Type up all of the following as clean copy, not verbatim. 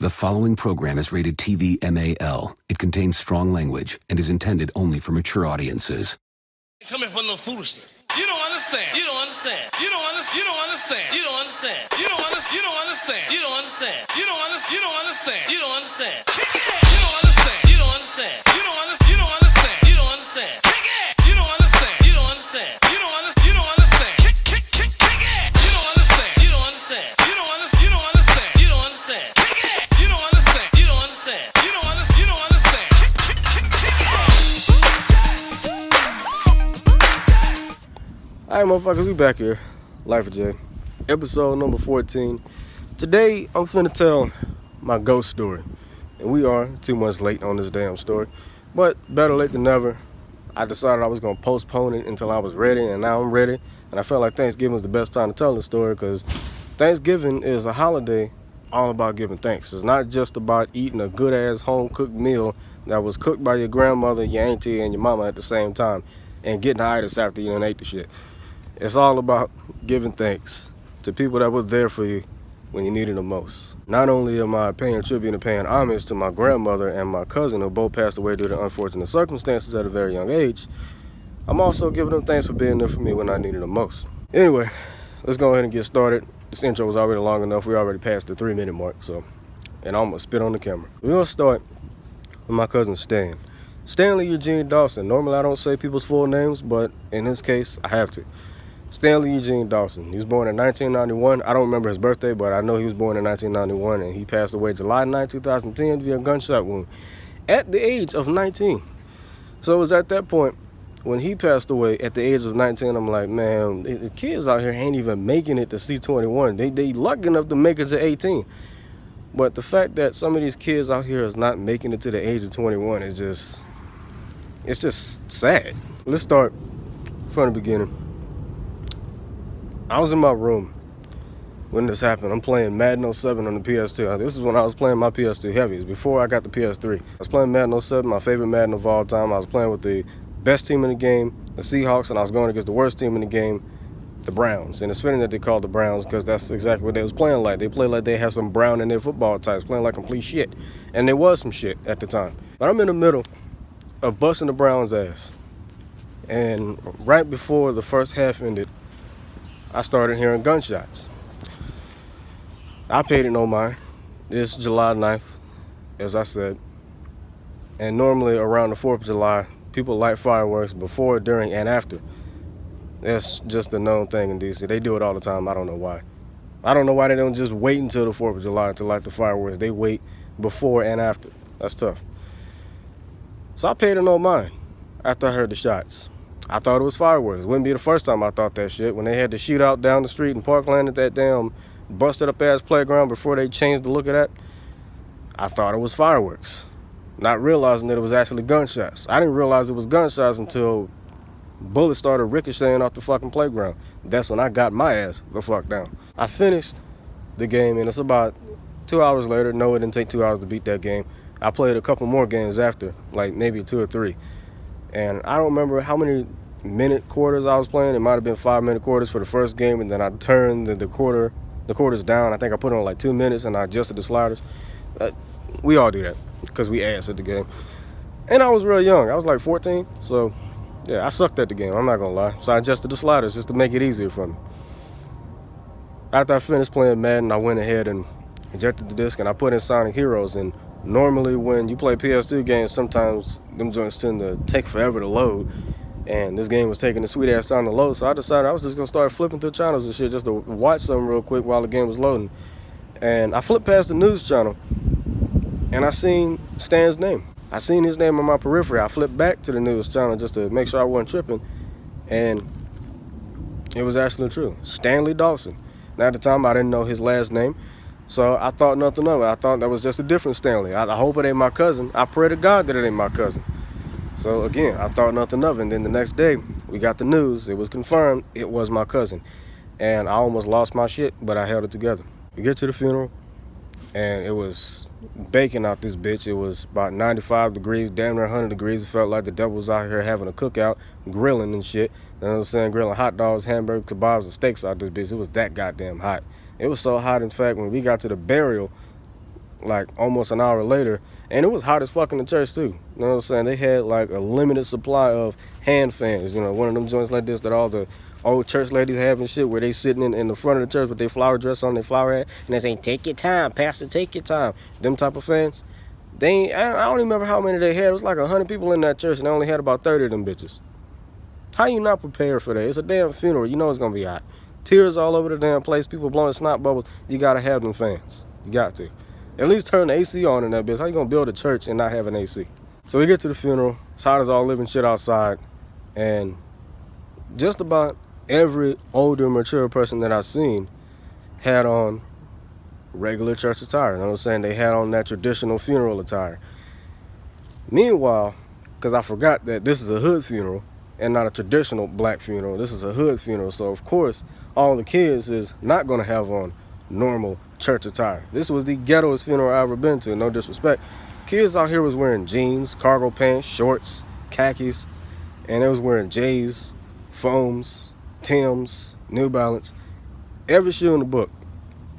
The following program is rated TV MAL. It contains strong language and is intended only for mature audiences. Coming for no foolishness. You don't understand. You don't understand. You don't understand. You don't understand. You don't understand. You don't understand. You don't understand. You don't understand. You don't understand. You don't understand. You don't understand. Kick it. You don't understand. You don't understand. You don't understand. You don't understand. You don't understand. Kick it. You don't understand. You don't understand. You don't understand. You don't understand. Kick it. You don't understand. You don't understand. You don't understand. You don't understand. You don't understand. Kick it. You don't understand. You don't understand. You don't understand. You don't understand. Alright, motherfuckers, we back here. Life of Jay. Episode number 14. Today, I'm finna tell my ghost story. And we are 2 months late on this damn story. But better late than never. I decided I was gonna postpone it until I was ready, and now I'm ready. And I felt like Thanksgiving was the best time to tell the story, because Thanksgiving is a holiday all about giving thanks. It's not just about eating a good-ass home-cooked meal that was cooked by your grandmother, your auntie, and your mama at the same time, and getting the itis after you done ate the shit. It's all about giving thanks to people that were there for you when you needed them most. Not only am I paying tribute and paying homage to my grandmother and my cousin, who both passed away due to unfortunate circumstances at a very young age, I'm also giving them thanks for being there for me when I needed them most. Anyway, let's go ahead and get started. This intro was already long enough. We already passed the 3-minute mark, and I'm gonna spit on the camera. We're gonna start with my cousin Stan. Stanley Eugene Dawson. Normally I don't say people's full names, but in this case, I have to. Stanley Eugene Dawson. He was born in 1991. I don't remember his birthday, but I know he was born in 1991, and he passed away July 9, 2010 via gunshot wound at the age of 19. So it was at that point when he passed away at the age of 19, I'm like, man, the kids out here ain't even making it to C21. They lucky enough to make it to 18. But the fact that some of these kids out here is not making it to the age of 21 is just sad. Let's start from the beginning. I was in my room when this happened. I'm playing Madden 07 on the PS2. This is when I was playing my PS2 heavy. It's before I got the PS3. I was playing Madden 07, my favorite Madden of all time. I was playing with the best team in the game, the Seahawks, and I was going against the worst team in the game, the Browns. And it's fitting that they called the Browns, because that's exactly what they was playing like. They played like they had some brown in their football types, playing like complete shit. And there was some shit at the time. But I'm in the middle of busting the Browns' ass. And right before the first half ended, I started hearing gunshots. I paid it no mind. It's July 9th, as I said. And normally around the 4th of July, people light fireworks before, during, and after. That's just a known thing in DC. They do it all the time. I don't know why. I don't know why they don't just wait until the 4th of July to light the fireworks. They wait before and after. That's tough. So I paid it no mind after I heard the shots. I thought it was fireworks. It wouldn't be the first time I thought that shit. When they had the shootout down the street in Parkland at that damn busted up ass playground before they changed the look of that, I thought it was fireworks, not realizing that it was actually gunshots. I didn't realize it was gunshots until bullets started ricocheting off the fucking playground. That's when I got my ass the fuck down. I finished the game, and it's about 2 hours later. No, it didn't take 2 hours to beat that game. I played a couple more games after, like maybe 2 or 3. And I don't remember how many minute quarters I was playing. It might have been 5-minute quarters for the first game, and then I turned the quarters down. I think I put it on like 2 minutes, and I adjusted the sliders. We all do that because we ass at the game. And I was real young. I was like 14, so yeah, I sucked at the game. I'm not gonna lie. So I adjusted the sliders just to make it easier for me. After I finished playing Madden, I went ahead and ejected the disc, and I put in Sonic Heroes. And normally when you play PS2 games, sometimes them joints tend to take forever to load. And this game was taking a sweet ass time to load, so I decided I was just gonna start flipping through channels and shit just to watch something real quick while the game was loading. And I flipped past the news channel, and I seen Stan's name. I seen his name on my periphery. I flipped back to the news channel just to make sure I wasn't tripping, and it was actually true. Stanley Dawson. Now at the time I didn't know his last name, so I thought nothing of it. I thought that was just a different Stanley. I hope it ain't my cousin. I pray to God that it ain't my cousin. So again, I thought nothing of it. And then the next day, we got the news. It was confirmed it was my cousin. And I almost lost my shit, but I held it together. We get to the funeral, and it was baking out this bitch. It was about 95 degrees, damn near 100 degrees. It felt like the devil was out here having a cookout, grilling and shit. You know what I'm saying? Grilling hot dogs, hamburgers, kebabs, and steaks out this bitch. It was that goddamn hot. It was so hot, in fact, when we got to the burial, like almost an hour later, and it was hot as fuck in the church too. You know what I'm saying? They had like a limited supply of hand fans, you know, one of them joints like this that all the old church ladies have and shit, where they sitting in the front of the church with their flower dress on, their flower hat, and they say, "Take your time, pastor, take your time." Them type of fans. They ain't, I don't even remember how many they had. It was like 100 people in that church, and they only had about 30 of them bitches. How you not prepared for that? It's a damn funeral. You know it's gonna be hot. Tears all over the damn place. People blowing snot bubbles. You gotta have them fans. You got to. At least turn the AC on in that bitch. How you gonna build a church and not have an AC? So we get to the funeral. It's hot as all living shit outside, and just about every older, mature person that I've seen had on regular church attire. You know what I'm saying? They had on that traditional funeral attire. Meanwhile, because I forgot that this is a hood funeral and not a traditional black funeral, this is a hood funeral. So of course, all the kids is not gonna have on normal church attire. This was the ghettoest funeral I've ever been to, no disrespect. Kids out here was wearing jeans, cargo pants, shorts, khakis, and they was wearing J's, Foams, Timbs, New Balance, every shoe in the book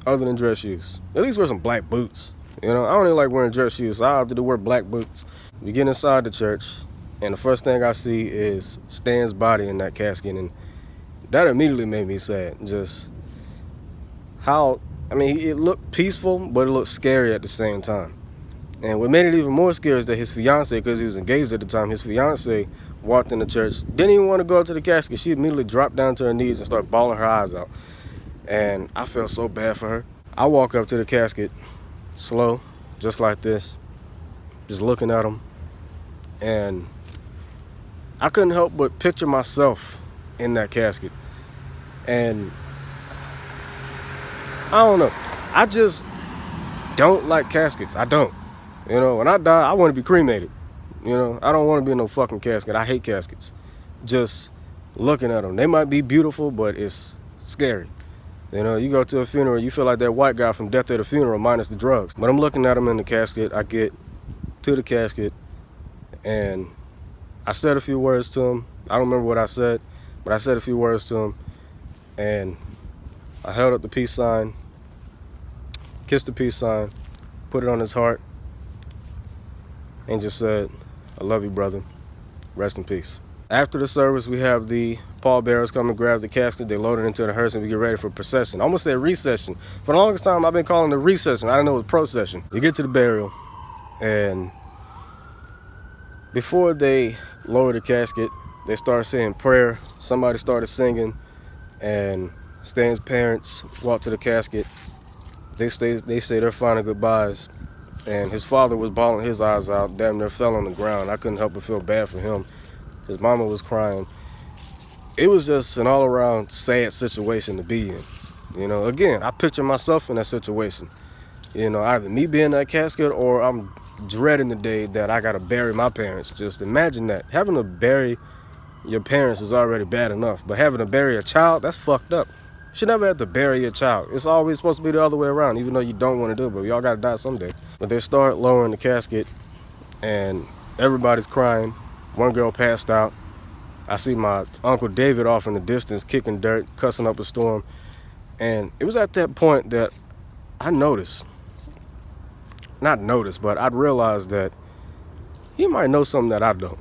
other than dress shoes. At least wear some black boots. You know, I don't even like wearing dress shoes, so I opted to wear black boots. We get inside the church, and the first thing I see is Stan's body in that casket, and that immediately made me sad. Just how, I mean, it looked peaceful, but it looked scary at the same time. And what made it even more scary is that his fiance, because he was engaged at the time, his fiance walked in the church, didn't even want to go up to the casket. She immediately dropped down to her knees and started bawling her eyes out. And I felt so bad for her. I walk up to the casket, slow, just like this, just looking at him, and I couldn't help but picture myself in that casket. And I don't know, I just don't like caskets. I don't. You know, when I die, I want to be cremated. You know, I don't want to be in no fucking casket. I hate caskets. Just looking at them. They might be beautiful, but it's scary. You know, you go to a funeral, you feel like that white guy from Death at a Funeral minus the drugs. But I'm looking at him in the casket. I get to the casket, and I said a few words to him. I don't remember what I said, but I said a few words to him, and I held up the peace sign, kissed the peace sign, put it on his heart, and just said, "I love you, brother. Rest in peace." After the service, we have the pallbearers come and grab the casket. They load it into the hearse, and we get ready for procession. I almost said recession. For the longest time, I've been calling it recession. I didn't know it was procession. We get to the burial, and before they lower the casket, they start saying prayer. Somebody started singing, and Stan's parents walked to the casket. They say their final goodbyes, and his father was bawling his eyes out, damn near fell on the ground. I couldn't help but feel bad for him. His mama was crying. It was just an all-around sad situation to be in. You know, again, I picture myself in that situation. You know, either me being in that casket or I'm dreading the day that I gotta bury my parents. Just imagine that. Having to bury your parents is already bad enough, but having to bury a child, that's fucked up. You should never have to bury your child. It's always supposed to be the other way around, even though you don't want to do it, but we all gotta die someday. But they start lowering the casket, and everybody's crying. One girl passed out. I see my Uncle David off in the distance kicking dirt, cussing up a storm. And it was at that point that I noticed, not noticed, but I'd realized that he might know something that I don't.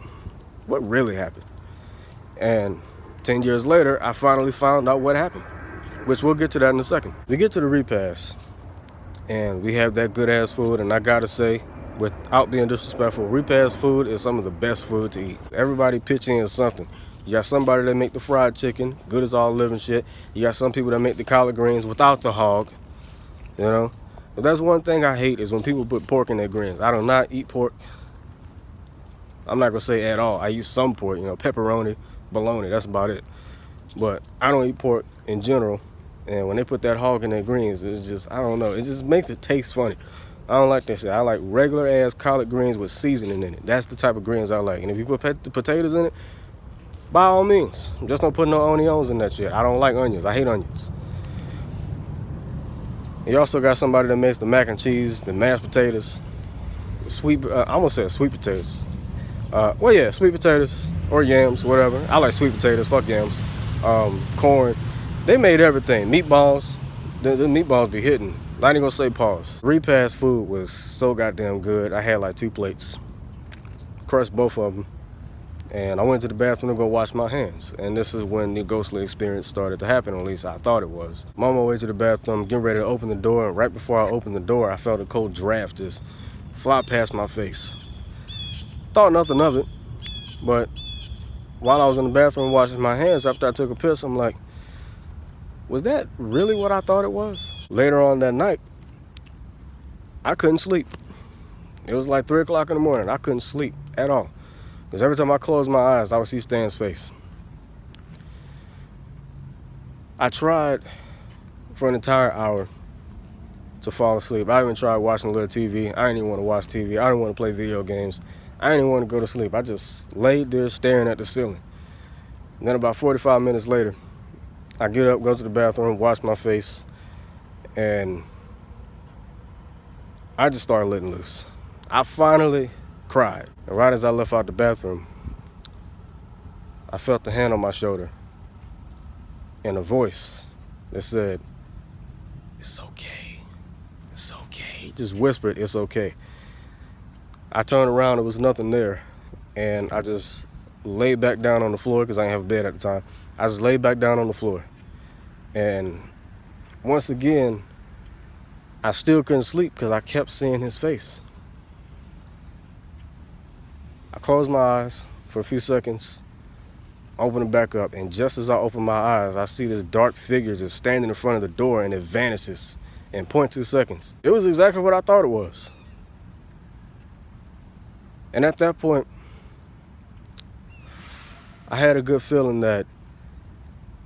What really happened? And 10 years later, I finally found out what happened, which we'll get to that in a second. We get to the repast, and we have that good ass food, and I gotta say, without being disrespectful, repast food is some of the best food to eat. Everybody pitch in something. You got somebody that make the fried chicken, good as all living shit. You got some people that make the collard greens without the hog, you know? But that's one thing I hate is when people put pork in their greens. I do not eat pork. I'm not gonna say at all. I eat some pork, you know, pepperoni, bologna, that's about it. But I don't eat pork in general. And when they put that hog in their greens, it's just, I don't know, it just makes it taste funny. I don't like that shit. I like regular ass collard greens with seasoning in it. That's the type of greens I like. And if you put the potatoes in it, by all means, just don't put no onions in that shit. I don't like onions. I hate onions. You also got somebody that makes the mac and cheese, the mashed potatoes, the sweet, I almost said sweet potatoes. Well, yeah, sweet potatoes or yams, whatever. I like sweet potatoes, fuck yams. Corn. They made everything. Meatballs. The meatballs be hitting. Not even gonna say pause. Repast food was so goddamn good. I had like 2 plates, crushed both of them, and I went to the bathroom to go wash my hands. And this is when the ghostly experience started to happen, or at least I thought it was. I'm on my way to the bathroom, getting ready to open the door, and right before I opened the door, I felt a cold draft just fly past my face. Thought nothing of it, but while I was in the bathroom washing my hands after I took a piss, I'm like, was that really what I thought it was? Later on that night, I couldn't sleep. It was like 3 o'clock in the morning. I couldn't sleep at all. Because every time I closed my eyes, I would see Stan's face. I tried for an entire hour to fall asleep. I even tried watching a little TV. I didn't even want to watch TV. I didn't want to play video games. I didn't even want to go to sleep. I just laid there staring at the ceiling. And then about 45 minutes later, I get up, go to the bathroom, wash my face, and I just started letting loose. I finally cried. And right as I left out the bathroom, I felt the hand on my shoulder and a voice that said, "It's okay, it's okay." Just whispered, "It's okay." I turned around, there was nothing there, and I just laid back down on the floor because I didn't have a bed at the time. I just laid back down on the floor. And once again, I still couldn't sleep because I kept seeing his face. I closed my eyes for a few seconds, opened it back up, and just as I opened my eyes, I see this dark figure just standing in front of the door, and it vanishes in 0.2 seconds. It was exactly what I thought it was. And at that point, I had a good feeling that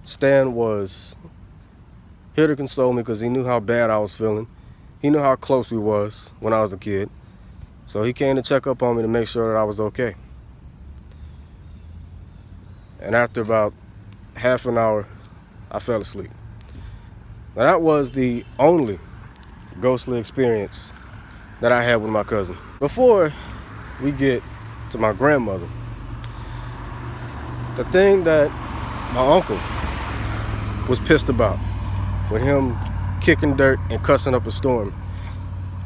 Stan was here to console me because he knew how bad I was feeling. He knew how close we was when I was a kid. So he came to check up on me to make sure that I was okay. And after about half an hour, I fell asleep. Now that was the only ghostly experience that I had with my cousin. Before we get to my grandmother, the thing that my uncle was pissed about with him kicking dirt and cussing up a storm,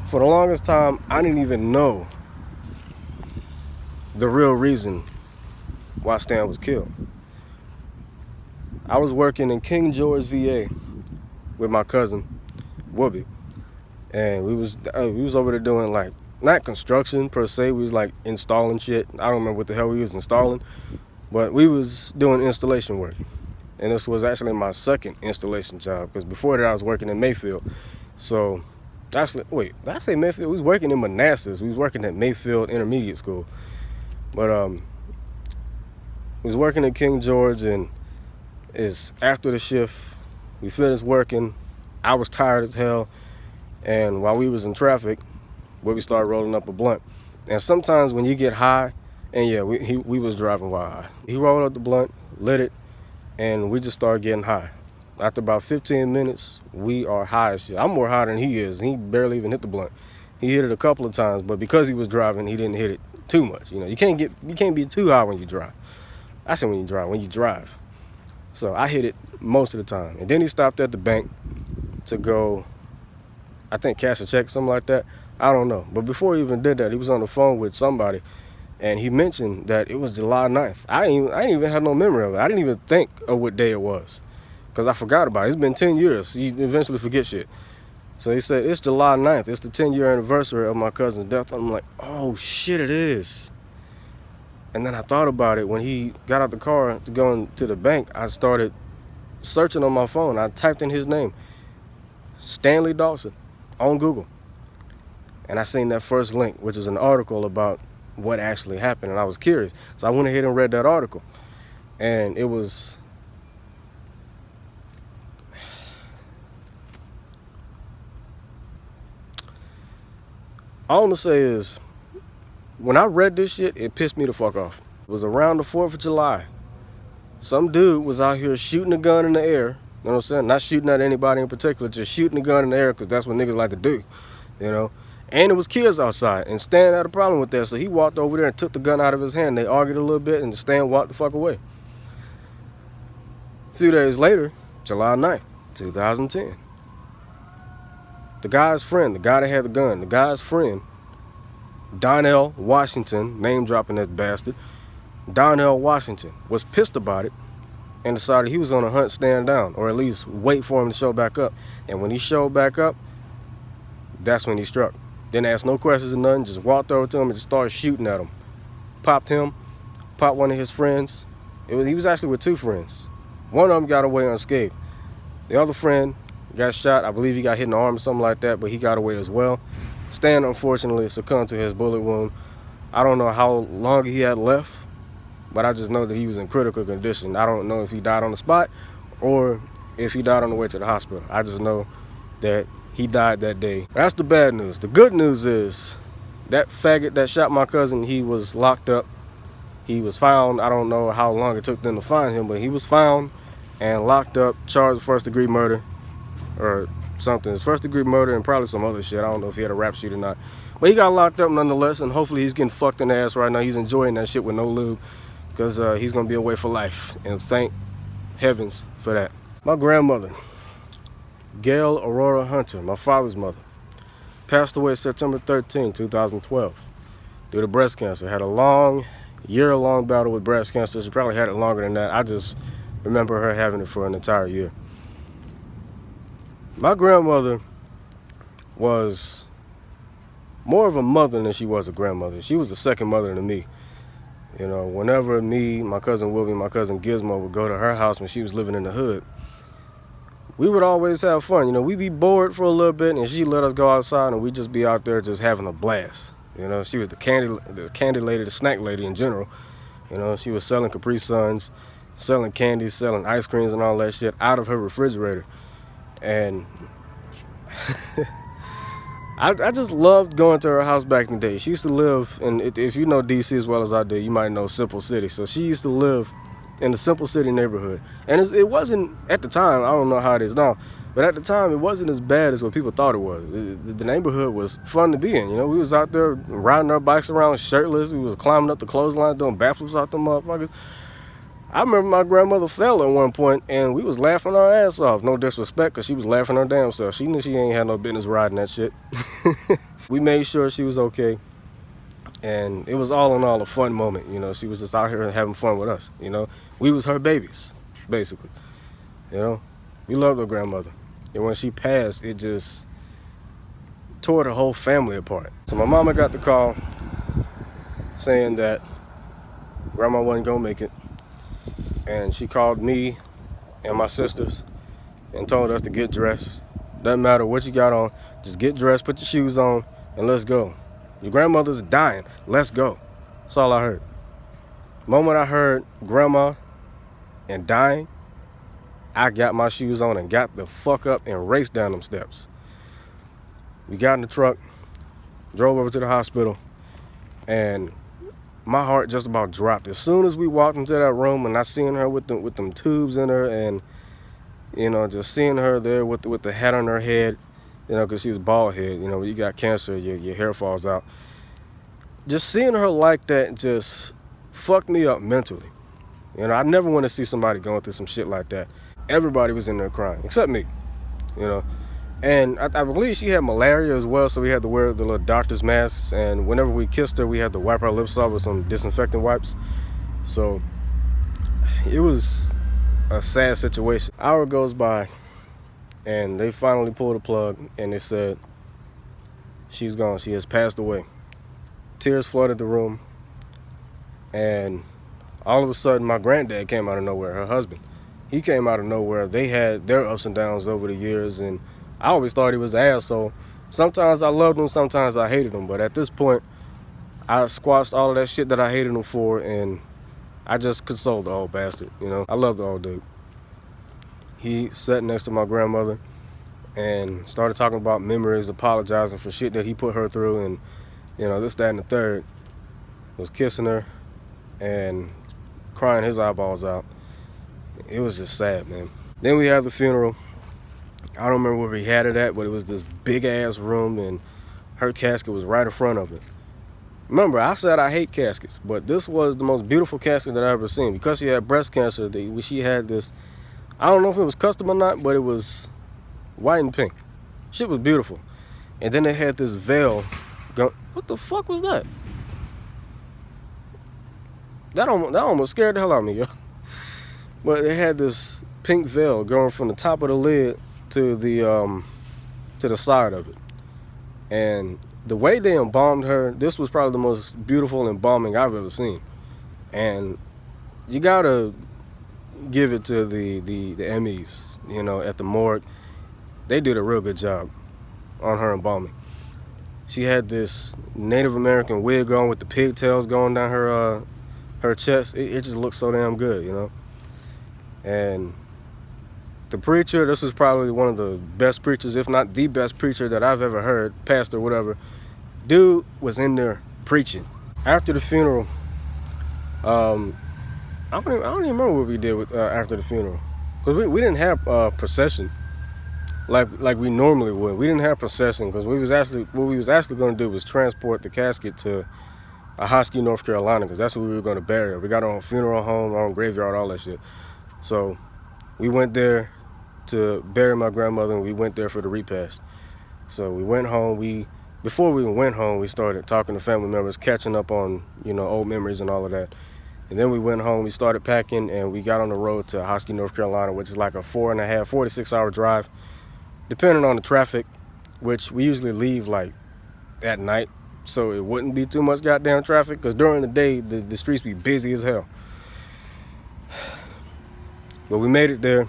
for the longest time, I didn't even know the real reason why Stan was killed. I was working in King George, VA with my cousin, Whoopi, and we was over there doing like, not construction per se, we was like installing shit. I don't remember what the hell we was installing, but we was doing installation work. And this was actually my second installation job, because before that I was working in Mayfield. So, actually, wait, did I say Mayfield? We was working in Manassas. We was working at Mayfield Intermediate School. But we was working at King George, and it's after the shift. We finished working. I was tired as hell. And while we was in traffic, we started rolling up a blunt. And sometimes when you get high, and yeah, we was driving while high. He rolled up the blunt, lit it, and we just started getting high. After about 15 minutes, we are high as shit. I'm more high than he is. He barely even hit the blunt. He hit it a couple of times, but because he was driving, he didn't hit it too much. You know, you can't be too high when you drive. I said when you drive. So I hit it most of the time. And then he stopped at the bank to go, I think, cash a check, something like that. I don't know. But before he even did that, he was on the phone with somebody, and he mentioned that it was July 9th. I didn't even have no memory of it. I didn't even think of what day it was, because I forgot about it. It's been 10 years. You eventually forget shit. So he said, it's July 9th. It's the 10-year anniversary of my cousin's death. I'm like, oh, shit, it is. And then I thought about it. When he got out the car to go into the bank, I started searching on my phone. I typed in his name, Stanley Dawson, on Google. And I seen that first link, which was an article about what actually happened, and I was curious. So I went ahead and read that article. And it was... all I'm gonna say is, when I read this shit, it pissed me the fuck off. It was around the 4th of July. Some dude was out here shooting a gun in the air. You know what I'm saying? Not shooting at anybody in particular, just shooting a gun in the air, because that's what niggas like to do, you know? And it was kids outside, and Stan had a problem with that, so he walked over there and took the gun out of his hand. They argued a little bit, and Stan walked the fuck away. A few days later, July 9th, 2010. the guy's friend, the guy that had the gun, the guy's friend, Donnell Washington, name dropping that bastard, Donnell Washington, was pissed about it and decided he was on a hunt stand down, or at least wait for him to show back up. And when he showed back up, that's when he struck. Didn't ask no questions or nothing, just walked over to him and just started shooting at him. Popped him, popped one of his friends. He was actually with two friends. One of them got away unscathed. The other friend got shot. I believe he got hit in the arm or something like that, but he got away as well. Stan, unfortunately, succumbed to his bullet wound. I don't know how long he had left, but I just know that he was in critical condition. I don't know if he died on the spot or if he died on the way to the hospital. I just know that he died that day. That's the bad news. The good news is that faggot that shot my cousin, he was locked up. He was found. I don't know how long it took them to find him, but he was found and locked up, charged with first-degree murder or something. It's first-degree murder and probably some other shit. I don't know if he had a rap sheet or not. But he got locked up nonetheless, and hopefully he's getting fucked in the ass right now. He's enjoying that shit with no lube, because he's going to be away for life. And thank heavens for that. My grandmother, Gail Aurora Hunter, my father's mother, passed away September 13, 2012 due to breast cancer. Had a year-long battle with breast cancer. She probably had it longer than that. I just remember her having it for an entire year. My grandmother was more of a mother than she was a grandmother. She was the second mother to me. You know, whenever me, my cousin Wilby, my cousin Gizmo would go to her house when she was living in the hood, we would always have fun. You know, we'd be bored for a little bit, and she'd let us go outside, and we'd just be out there just having a blast. You know, she was the candy lady, the snack lady in general. You know, she was selling Capri Suns, selling candies, selling ice creams and all that shit out of her refrigerator. And I just loved going to her house back in the day. She used to live in, if you know DC as well as I do, you might know Simple City. So she used to live in the Simple City neighborhood. And it wasn't, at the time, I don't know how it is now, but at the time, it wasn't as bad as what people thought it was. The neighborhood was fun to be in. You know, we was out there riding our bikes around shirtless. We was climbing up the clothesline, doing backflips out them motherfuckers. I remember my grandmother fell at one point, and we was laughing our ass off. No disrespect, because she was laughing her damn self. She knew she ain't had no business riding that shit. We made sure she was okay, and it was all in all a fun moment. You know, she was just out here having fun with us. You know, we was her babies, basically. You know, we loved her grandmother. And when she passed, it just tore the whole family apart. So my mama got the call saying that grandma wasn't gonna make it. And she called me and my sisters and told us to get dressed. Doesn't matter what you got on, just get dressed, put your shoes on, and let's go. Your grandmother's dying, let's go. That's all I heard. The moment I heard grandma and dying, I got my shoes on and got the fuck up and raced down them steps. We got in the truck, drove over to the hospital, and my heart just about dropped. As soon as we walked into that room and I seen her with them tubes in her, and, you know, just seeing her there with the hat on her head, you know, because she was bald head. You know, when you got cancer, your hair falls out. Just seeing her like that just fucked me up mentally. You know, I never want to see somebody going through some shit like that. Everybody was in there crying, except me, you know. And I believe she had malaria as well, so we had to wear the little doctor's masks. And whenever we kissed her, we had to wipe our lips off with some disinfectant wipes. So it was a sad situation. An hour goes by, and they finally pulled the plug, and they said, she's gone, she has passed away. Tears flooded the room, and all of a sudden, my granddad came out of nowhere, her husband. He came out of nowhere. They had their ups and downs over the years, and I always thought he was an asshole. Sometimes I loved him, sometimes I hated him, but at this point, I squashed all of that shit that I hated him for, and I just consoled the old bastard, you know. I love the old dude. He sat next to my grandmother and started talking about memories, apologizing for shit that he put her through, and, you know, this, that, and the third. Was kissing her and crying his eyeballs out. It was just sad, man. Then we had the funeral. I don't remember where we had it at, but it was this big ass room, and her casket was right in front of it. Remember, I said I hate caskets, but this was the most beautiful casket that I ever seen. Because she had breast cancer, she had this, I don't know if it was custom or not, but it was white and pink. Shit was beautiful. And then they had this veil go. What the fuck was that? That almost scared the hell out of me, yo. But they had this pink veil going from the top of the lid to the side of it. And the way they embalmed her, this was probably the most beautiful embalming I've ever seen. And you gotta give it to the MEs, you know, at the morgue. They did a real good job on her embalming. She had this Native American wig on with the pigtails going down her chest. It just looked so damn good, you know. And the preacher, this was probably one of the best preachers, if not the best preacher that I've ever heard, pastor, whatever. Dude was in there preaching. After the funeral, I don't even remember what we did with after the funeral, because we didn't have a procession like we normally would. We didn't have procession because what we was actually going to do was transport the casket to Hosky, North Carolina, because that's where we were going to bury her. We got our own funeral home, our own graveyard, all that shit. So we went there to bury my grandmother, and we went there for the repast. So we went home. Before we went home, we started talking to family members, catching up on, you know, old memories and all of that. And then we went home, we started packing, and we got on the road to Hosky, North Carolina, which is like a 4 to 6 hour drive, depending on the traffic, which we usually leave like at night, so it wouldn't be too much goddamn traffic, because during the day, the streets be busy as hell. But we made it there,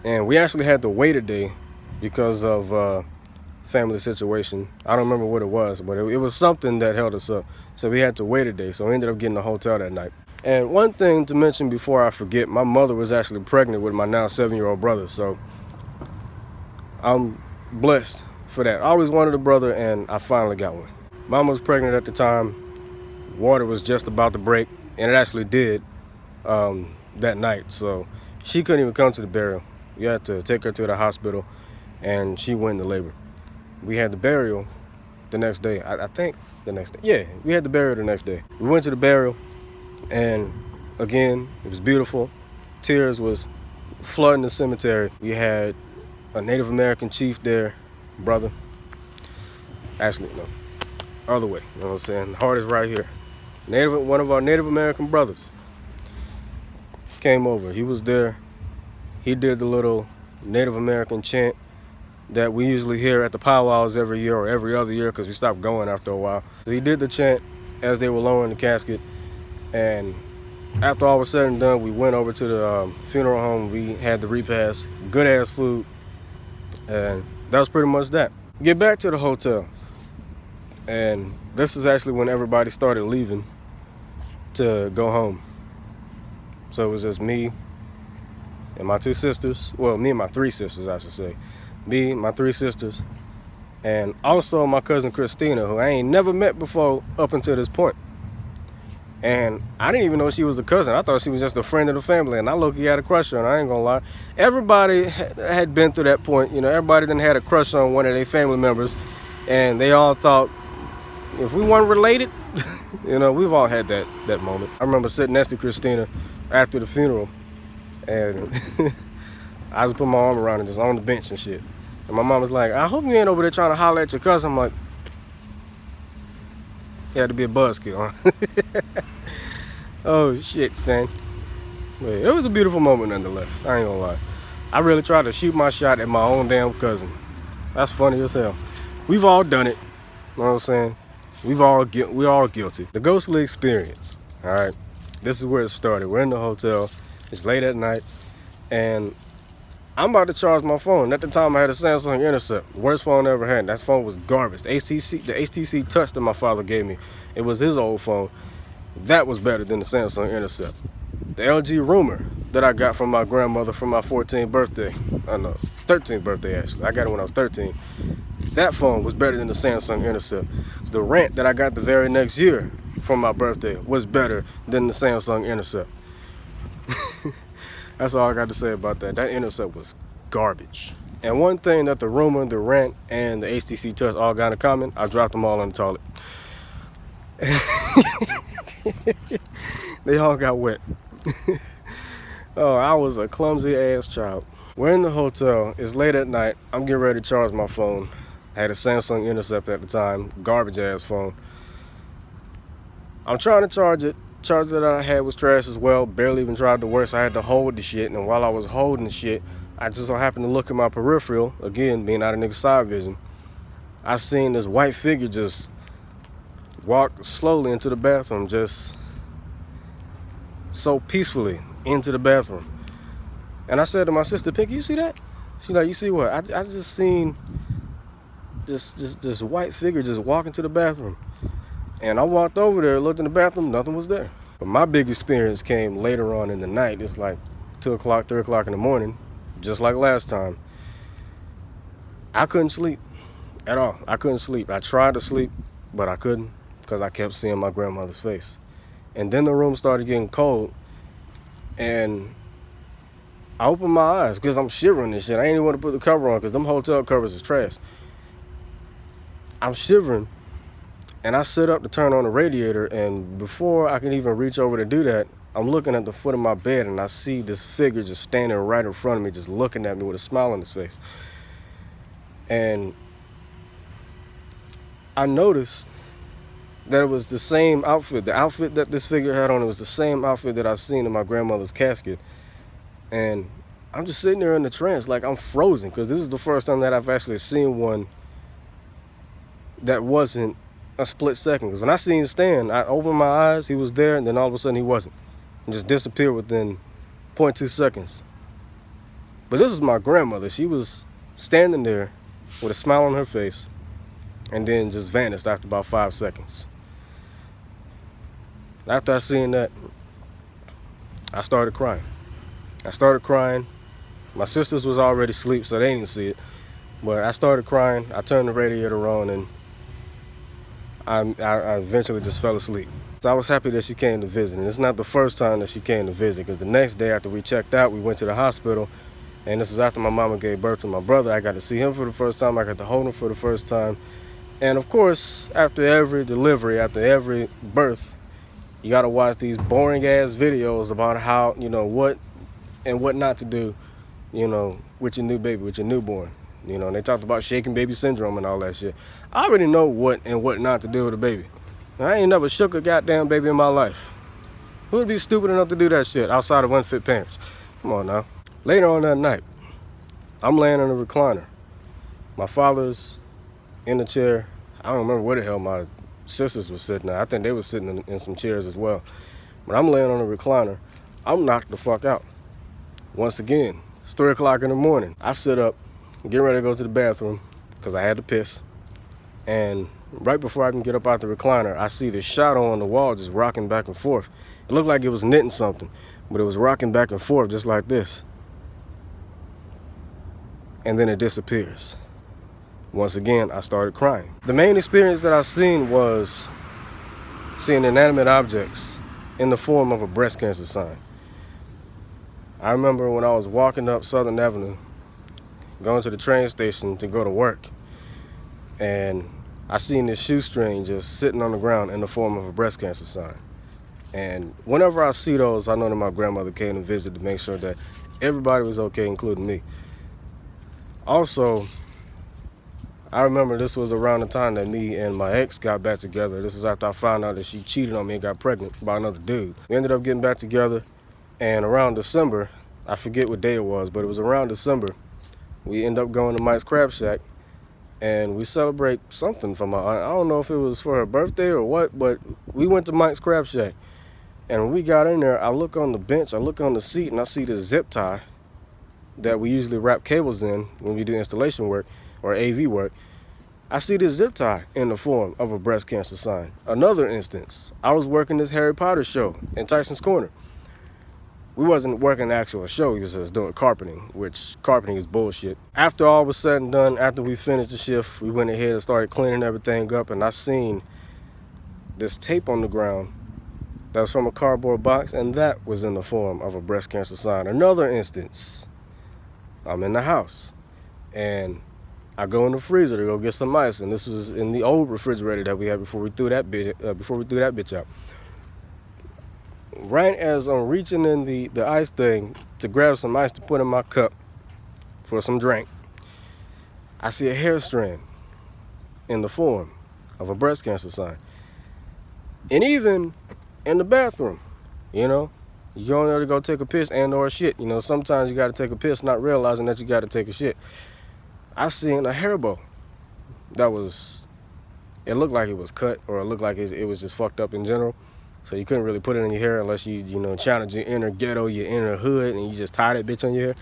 and we actually had to wait a day because of family situation. I don't remember what it was, but it was something that held us up. So we had to wait a day, so we ended up getting a hotel that night. And one thing to mention before I forget, my mother was actually pregnant with my now 7-year-old brother, so I'm blessed for that. I always wanted a brother, and I finally got one. Mama was pregnant at the time. Water was just about to break, and it actually did that night, so she couldn't even come to the burial. We had to take her to the hospital, and she went into labor. We had the burial the next day. I think the next day. Yeah, we had the burial the next day. We went to the burial, and again, it was beautiful. Tears was flooding the cemetery. We had a Native American chief there, brother. Actually, no, other way. You know what I'm saying? The heart is right here. One of our Native American brothers came over. He was there. He did the little Native American chant that we usually hear at the powwows every year or every other year, because we stopped going after a while. So he did the chant as they were lowering the casket, and after all was said and done, we went over to the funeral home. We had the repast, good ass food, and that was pretty much that. Get back to the hotel, and this is actually when everybody started leaving to go home. So it was just me and my 2 sisters. Well, me and my 3 sisters, I should say. Me, my 3 sisters, and also my cousin Christina, who I ain't never met before up until this point. And I didn't even know she was a cousin. I thought she was just a friend of the family, and I low-key had a crush on her, I ain't gonna lie. Everybody had been through that point, you know. Everybody done had a crush on one of their family members, and they all thought, if we weren't related, you know, we've all had that moment. I remember sitting next to Christina after the funeral, and I just put my arm around her, just on the bench and shit. And my mom was like, I hope you ain't over there trying to holler at your cousin. I'm like, you had to be a buzzkill, huh? Oh, shit, son. But it was a beautiful moment nonetheless. I ain't gonna lie. I really tried to shoot my shot at my own damn cousin. That's funny as hell. We've all done it. You know what I'm saying? We're all guilty. The ghostly experience, all right? This is where it started. We're in the hotel. It's late at night, and I'm about to charge my phone. At the time, I had a Samsung Intercept, worst phone I ever had. That phone was garbage. The HTC Touch that my father gave me, it was his old phone. That was better than the Samsung Intercept. The LG Rumor that I got from my grandmother for my 14th birthday. I know, 13th birthday actually. I got it when I was 13. That phone was better than the Samsung Intercept. The Rant that I got the very next year from my birthday was better than the Samsung Intercept. That's all I got to say about that. That Intercept was garbage. And one thing that the Rumor, the Rant, and the HTC Touch all got in common, I dropped them all in the toilet. They all got wet. Oh, I was a clumsy ass child. We're in the hotel. It's late at night. I'm getting ready to charge my phone. I had a Samsung Intercept at the time, garbage ass phone. I'm trying to charge it. Charger that I had was trash as well. Barely even tried to work, so I had to hold the shit. And while I was holding the shit, I just so happened to look at my peripheral, again, being out of nigga's side vision. I seen this white figure just walk slowly into the bathroom, just so peacefully into the bathroom. And I said to my sister, Pinky, you see that? She's like, you see what? I just seen this white figure just walk into the bathroom. And I walked over there, looked in the bathroom, nothing was there. But my big experience came later on in the night. It's like 2 o'clock, 3 o'clock in the morning, just like last time. I couldn't sleep at all. I couldn't sleep. I tried to sleep, but I couldn't because I kept seeing my grandmother's face. And then the room started getting cold, and I opened my eyes because I'm shivering and shit. I ain't even want to put the cover on because them hotel covers is trash. I'm shivering. And I sit up to turn on the radiator, and before I can even reach over to do that, I'm looking at the foot of my bed, and I see this figure just standing right in front of me, just looking at me with a smile on his face. And I noticed that it was the same outfit. The outfit that this figure had on, it was the same outfit that I seen in my grandmother's casket. And I'm just sitting there in the trance, like I'm frozen, because this is the first time that I've actually seen one that wasn't a split second. Because when I seen Stan, I opened my eyes, he was there, and then all of a sudden he wasn't. And just disappeared within 0.2 seconds. But this was my grandmother. She was standing there with a smile on her face, and then just vanished after about 5 seconds. After I seen that, I started crying. My sisters was already asleep, so they didn't see it. But I started crying. I turned the radiator on, and I eventually just fell asleep. So I was happy that she came to visit. And it's not the first time that she came to visit, because the next day after we checked out, we went to the hospital. And this was after my mama gave birth to my brother. I got to see him for the first time. I got to hold him for the first time. And of course, after every delivery, after every birth, you got to watch these boring ass videos about how, what and what not to do, with your new baby, with your newborn. And they talked about shaking baby syndrome and all that shit. I already know what and what not to do with a baby. I ain't never shook a goddamn baby in my life. Who would be stupid enough to do that shit outside of unfit parents? Come on now. Later on that night, I'm laying in a recliner. My father's in the chair. I don't remember where the hell my sisters were sitting at. I think they were sitting in some chairs as well. But I'm laying on a recliner. I'm knocked the fuck out. Once again, it's 3 o'clock in the morning. I sit up, get ready to go to the bathroom because I had to piss. And right before I can get up out the recliner, I see this shadow on the wall just rocking back and forth. It looked like it was knitting something, but it was rocking back and forth just like this. And then it disappears. Once again, I started crying. The main experience that I seen was seeing inanimate objects in the form of a breast cancer sign. I remember when I was walking up Southern Avenue, going to the train station to go to work, and I seen this shoestring just sitting on the ground in the form of a breast cancer sign. And whenever I see those, I know that my grandmother came to visit to make sure that everybody was okay, including me. Also, I remember this was around the time that me and my ex got back together. This was after I found out that she cheated on me and got pregnant by another dude. We ended up getting back together, and around December, I forget what day it was, but it was around December, we ended up going to Mike's Crab Shack, and we celebrate something for my aunt. I don't know if it was for her birthday or what, but we went to Mike's Crab Shack. And when we got in there, I look on the bench, I look on the seat, and I see this zip tie that we usually wrap cables in when we do installation work or AV work. I see this zip tie in the form of a breast cancer sign. Another instance, I was working this Harry Potter show in Tyson's Corner. We wasn't working the actual show, we was just doing carpeting, which carpeting is bullshit. After all was said and done, after we finished the shift, we went ahead and started cleaning everything up, and I seen this tape on the ground that was from a cardboard box, and that was in the form of a breast cancer sign. Another instance, I'm in the house, and I go in the freezer to go get some ice, and this was in the old refrigerator that we had before we threw that bitch out. Right as I'm reaching in the ice thing to grab some ice to put in my cup for some drink, I see a hair strand in the form of a breast cancer sign. And even in the bathroom, you know, you don't have to go take a piss and or shit. You know, sometimes you got to take a piss not realizing that you got to take a shit. I seen a hair bow that was, it looked like it was cut, or it looked like it was just fucked up in general. So you couldn't really put it in your hair unless you know, channeled your inner ghetto, your inner hood, and you just tied that bitch on your hair.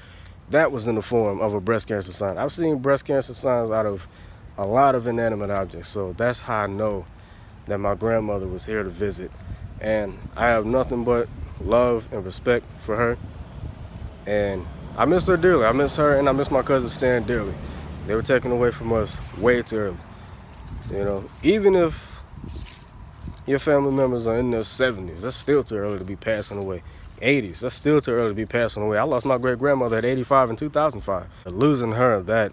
That was in the form of a breast cancer sign. I've seen breast cancer signs out of a lot of inanimate objects. So that's how I know that my grandmother was here to visit. And I have nothing but love and respect for her. And I miss her dearly. I miss her, and I miss my cousin Stan dearly. They were taken away from us way too early. You know, even if your family members are in their 70s, that's still too early to be passing away. 80s, that's still too early to be passing away. I lost my great-grandmother at 85 in 2005. Losing her, that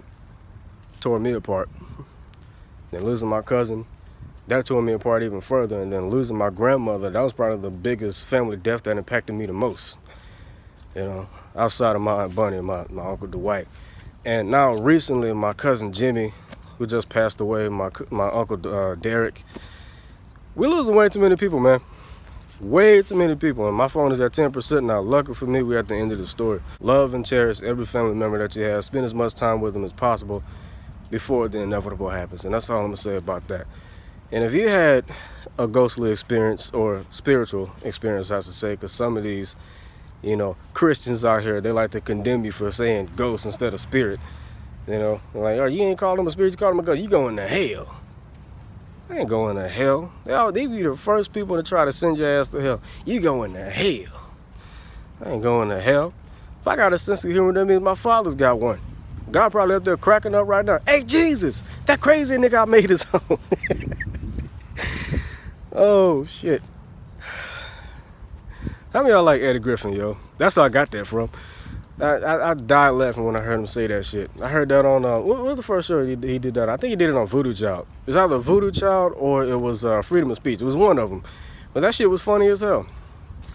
tore me apart. Then losing my cousin, that tore me apart even further. And then losing my grandmother, that was probably the biggest family death that impacted me the most. You know, outside of my Aunt Bunny and my Uncle Dwight. And now recently, my cousin Jimmy, who just passed away, my Uncle Derek. We're losing way too many people, man. Way too many people. And my phone is at 10% now. Lucky for me, we're at the end of the story. Love and cherish every family member that you have. Spend as much time with them as possible before the inevitable happens. And that's all I'm going to say about that. And if you had a ghostly experience, or spiritual experience, I should say, because some of these, you know, Christians out here, they like to condemn you for saying ghost instead of spirit. You know, like, oh, you ain't call them a spirit, you call them a ghost. You going to hell. I ain't going to hell. They be the first people to try to send your ass to hell. You going to hell. I ain't going to hell. If I got a sense of humor, that means my father's got one. God probably up there cracking up right now. Hey, Jesus, that crazy nigga I made his own. Oh, shit. How many of y'all like Eddie Griffin, yo? That's how I got that from. I died laughing when I heard him say that shit. I heard that on, what was the first show he did that? I think he did it on Voodoo Child. It was either Voodoo Child or it was Freedom of Speech. It was one of them. But that shit was funny as hell.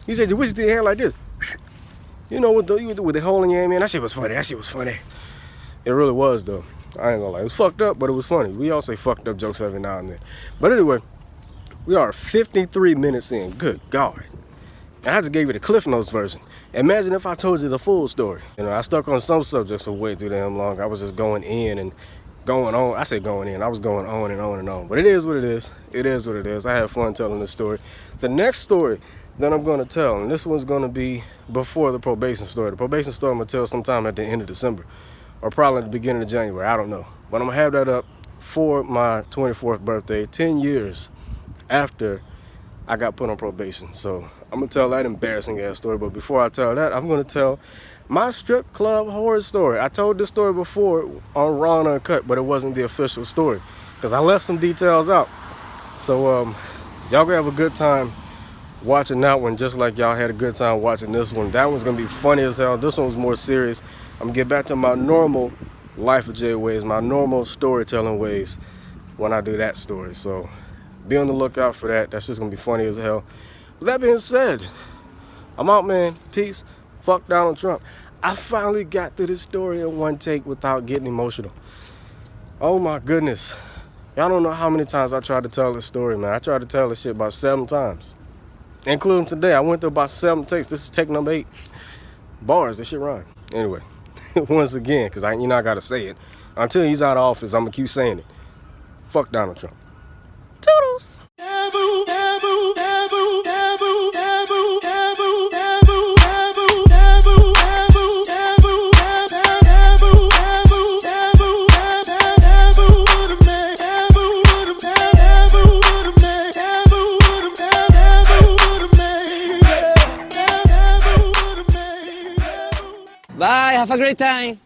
He said, you wish you did your hair like this. You know, with the hole in your hand, man, that shit was funny. That shit was funny. It really was, though. I ain't gonna lie. It was fucked up, but it was funny. We all say fucked up jokes every now and then. But anyway, we are 53 minutes in. Good God. And I just gave you the Cliff Notes version. Imagine if I told you the full story. You know, I stuck on some subjects for way too damn long. I was just going in and going on. I said going in. I was going on and on and on. But it is what it is. It is what it is. I had fun telling this story. The next story that I'm going to tell, and this one's going to be before the probation story. The probation story I'm going to tell sometime at the end of December, or probably at the beginning of January. I don't know. But I'm going to have that up for my 24th birthday, 10 years after I got put on probation. So I'm gonna tell that embarrassing ass story. But before I tell that, I'm gonna tell my strip club horror story. I told this story before on Raw and Uncut, but it wasn't the official story because I left some details out. So y'all gonna have a good time watching that one, just like y'all had a good time watching this one. That one's gonna be funny as hell. This one was more serious. I'm gonna get back to my normal Life of Jay ways, my normal storytelling ways when I do that story. So be on the lookout for that. That's just gonna be funny as hell. With that being said, I'm out, man. Peace. Fuck Donald Trump. I finally got to this story in one take without getting emotional. Oh my goodness. Y'all don't know how many times I tried to tell this story, man. I tried to tell this shit about 7 times. Including today. I went through about 7 takes. This is take number 8. Bars, this shit rhyme. Anyway, once again, because I gotta say it. Until he's out of office, I'm gonna keep saying it. Fuck Donald Trump. Toodles. Bye, have a great time.